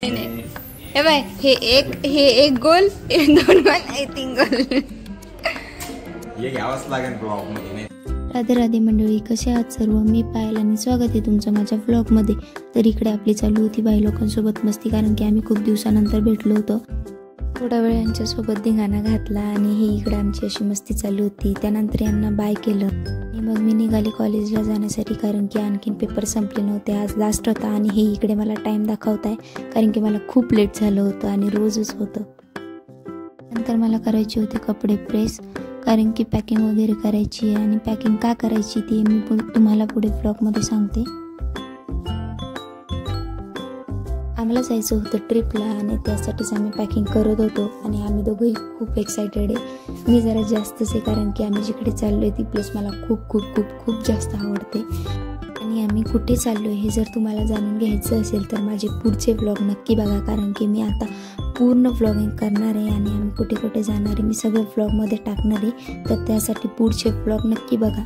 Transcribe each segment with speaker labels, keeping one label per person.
Speaker 1: नाही हे बाय हे एक गोल 2 वन 3 गोल
Speaker 2: हे घ्यावंच लागेल ब्लॉग मध्ये.
Speaker 3: राधे राधे मंडळी, कसे आहात सर्व? मी पायल आणि स्वागत आहे तुमचं माझ्या व्लॉगमध्ये. तर इकडे आपली चालू होती बाई लोकांसोबत मस्ती, कारण की आम्ही खूप दिवसानंतर भेटलो होतो. थोडा वेळ यांच्यासोबत धिंगाणा घातला आणि ही इकडे आमची अशी मस्ती चालू होती. त्यानंतर यांना बाय केलं आणि मग मी निघाली कॉलेजला जाण्यासाठी, कारण की आणखीन पेपर संपले नव्हते. आज लास्ट होता आणि हे इकडे मला टाईम दाखवत आहे, कारण की मला खूप लेट झालं होतं आणि रोजच होतं. नंतर मला करायचे होते कपडे प्रेस, कारण की पॅकिंग वगैरे करायची आहे. आणि पॅकिंग का करायची ते मी तुम्हाला पुढे ब्लॉगमध्ये सांगते. आम्हाला जायचं होतं ट्रिपला आणि त्यासाठीच आम्ही पॅकिंग करत होतो आणि आम्ही दोघंही खूप एक्सायटेड आहे. मी जरा जास्तच आहे, कारण की आम्ही जिकडे चाललो आहे ती प्लेस मला खूप खूप खूप खूप जास्त आवडते. आणि आम्ही कुठे चाललो आहे हे जर तुम्हाला जाणून घ्यायचं असेल तर माझे पुढचे व्लॉग नक्की बघा, कारण की मी आता पूर्ण व्लॉगिंग करणार आहे आणि आम्ही कुठे कुठे जाणार आहे मी सगळं व्लॉगमध्ये टाकणार आहे. तर त्यासाठी पुढचे व्लॉग नक्की बघा.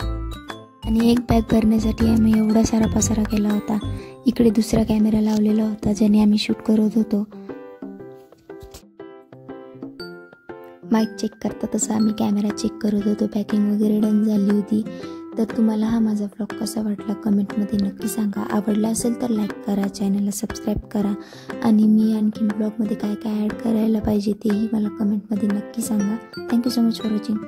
Speaker 3: आणि एक बॅग भरण्यासाठी आम्ही एवढा सारा पसारा केला होता. इकडे दुसरा कॅमेरा लावलेला होता ज्याने आम्ही शूट करत होतो. माईक चेक करता तसं आम्ही कॅमेरा चेक करत होतो. पॅकिंग वगैरे डन झाली होती. तर तुम्हाला हा माझा व्लॉग कसा वाटला कमेंटमध्ये नक्की सांगा. आवडला असेल तर लाईक करा, चॅनलला सबस्क्राईब करा आणि मी आणखीन ब्लॉगमध्ये काय काय ॲड करायला पाहिजे तेही मला कमेंटमध्ये नक्की सांगा. Thank you so much for watching.